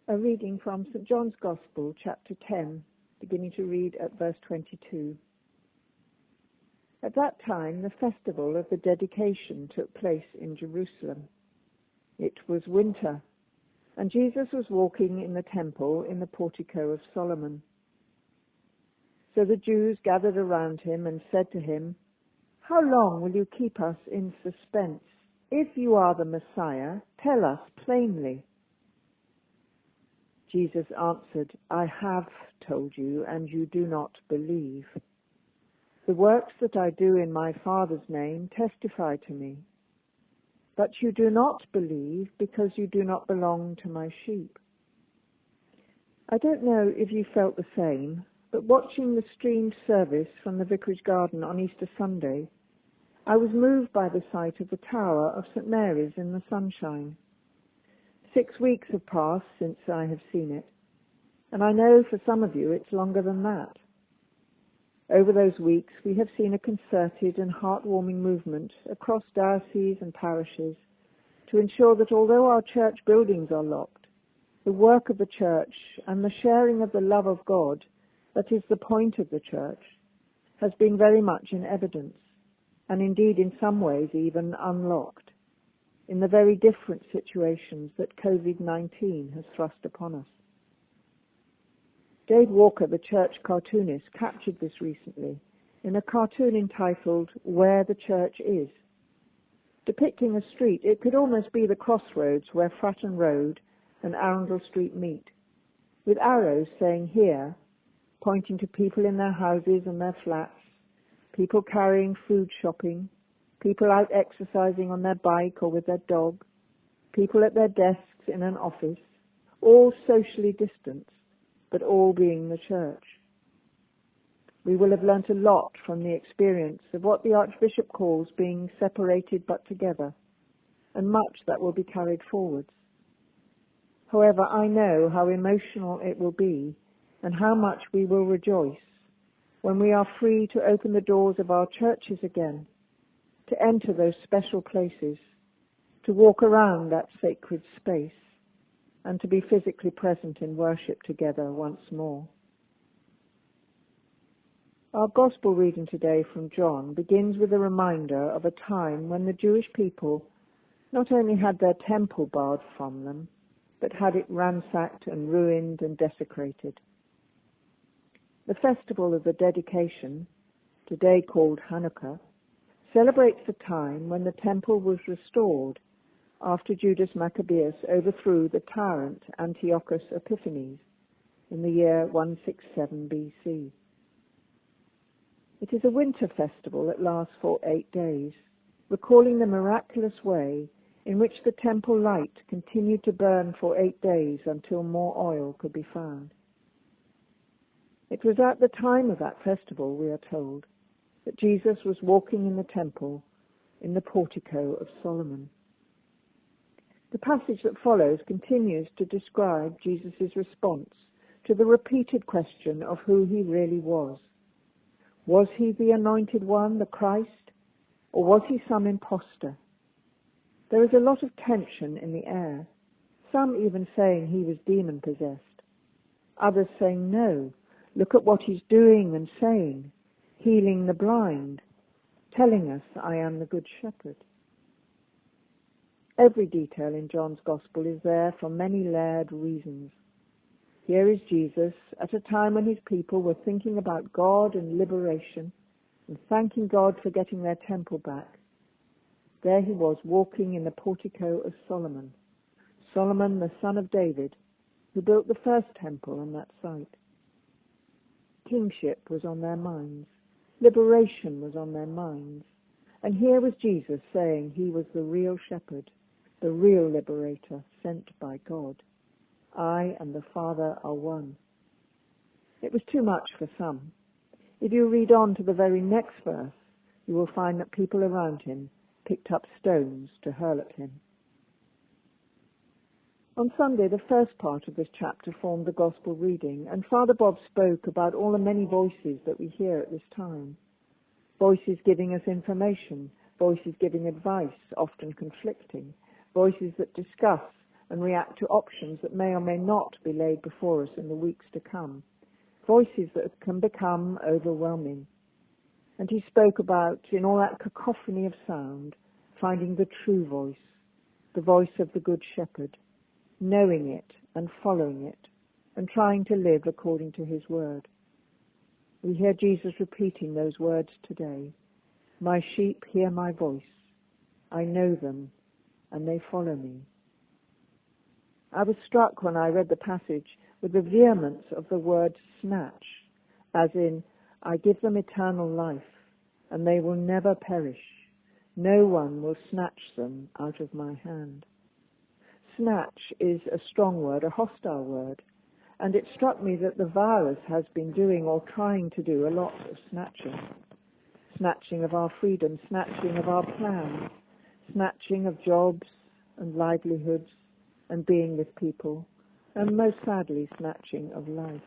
A reading from St. John's Gospel, chapter 10, beginning to read at verse 22. At that time, the festival of the dedication took place in Jerusalem. It was winter, and Jesus was walking in the temple in the portico of Solomon. So the Jews gathered around him and said to him, "How long will you keep us in suspense? If you are the Messiah, tell us plainly." Jesus answered, "I have told you, and you do not believe. The works that I do in my Father's name testify to me. But you do not believe because you do not belong to my sheep." I don't know if you felt the same, but watching the streamed service from the Vicarage Garden on Easter Sunday, I was moved by the sight of the tower of St. Mary's in the sunshine. 6 weeks have passed since I have seen it, and I know for some of you it's longer than that. Over those weeks we have seen a concerted and heartwarming movement across dioceses and parishes to ensure that although our church buildings are locked, the work of the church and the sharing of the love of God, that is the point of the church, has been very much in evidence, and indeed in some ways even unlocked, in the very different situations that COVID-19 has thrust upon us. Dave Walker, the church cartoonist, captured this recently in a cartoon entitled "Where the Church Is." Depicting a street, it could almost be the crossroads where Fratton Road and Arundel Street meet, with arrows saying "Here," pointing to people in their houses and their flats, people carrying food shopping, people out exercising on their bike or with their dog, people at their desks in an office, all socially distanced, but all being the church. We will have learnt a lot from the experience of what the Archbishop calls being separated but together, and much that will be carried forwards. However, I know how emotional it will be and how much we will rejoice when we are free to open the doors of our churches again, to enter those special places, to walk around that sacred space, and to be physically present in worship together once more. Our Gospel reading today from John begins with a reminder of a time when the Jewish people not only had their temple barred from them, but had it ransacked and ruined and desecrated. The festival of the dedication, today called Hanukkah, celebrates the time when the temple was restored after Judas Maccabeus overthrew the tyrant Antiochus Epiphanes in the year 167 BC. It is a winter festival that lasts for 8 days, recalling the miraculous way in which the temple light continued to burn for 8 days until more oil could be found. It was at the time of that festival, we are told, that Jesus was walking in the temple in the portico of Solomon. The passage that follows continues to describe Jesus' response to the repeated question of who he really was. Was he the Anointed One, the Christ, or was he some impostor? There is a lot of tension in the air, some even saying he was demon-possessed, others saying no, look at what he's doing and saying, healing the blind, telling us I am the Good Shepherd. Every detail in John's Gospel is there for many layered reasons. Here is Jesus at a time when his people were thinking about God and liberation and thanking God for getting their temple back. There he was walking in the portico of Solomon, Solomon the son of David, who built the first temple on that site. Kingship was on their minds. Liberation was on their minds. And here was Jesus saying he was the real shepherd, the real liberator sent by God. I and the Father are one. It was too much for some. If you read on to the very next verse, you will find that people around him picked up stones to hurl at him. On Sunday, the first part of this chapter formed the Gospel reading, and Father Bob spoke about all the many voices that we hear at this time. Voices giving us information, voices giving advice, often conflicting, voices that discuss and react to options that may or may not be laid before us in the weeks to come, voices that can become overwhelming. And he spoke about, in all that cacophony of sound, finding the true voice, the voice of the Good Shepherd, knowing it and following it, and trying to live according to his word. We hear Jesus repeating those words today. My sheep hear my voice. I know them, and they follow me. I was struck when I read the passage with the vehemence of the word snatch, as in, I give them eternal life, and they will never perish. No one will snatch them out of my hand. Snatch is a strong word, a hostile word, and it struck me that the virus has been doing or trying to do a lot of snatching. Snatching of our freedom, snatching of our plans, snatching of jobs and livelihoods and being with people, and most sadly, snatching of life.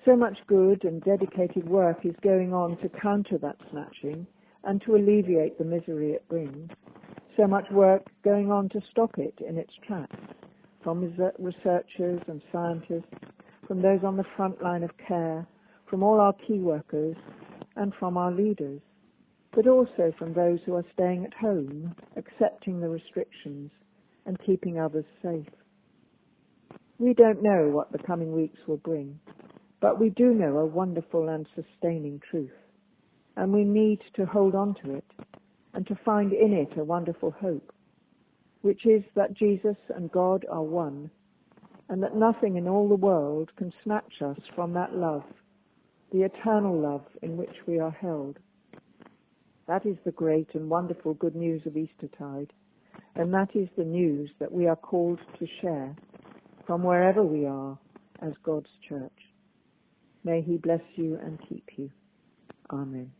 So much good and dedicated work is going on to counter that snatching and to alleviate the misery it brings. So much work going on to stop it in its tracks, from researchers and scientists, from those on the front line of care, from all our key workers, and from our leaders, but also from those who are staying at home, accepting the restrictions, and keeping others safe. We don't know what the coming weeks will bring, but we do know a wonderful and sustaining truth, and we need to hold on to it and to find in it a wonderful hope, which is that Jesus and God are one, and that nothing in all the world can snatch us from that love, the eternal love in which we are held. That is the great and wonderful good news of Eastertide, and that is the news that we are called to share from wherever we are as God's church. May he bless you and keep you. Amen.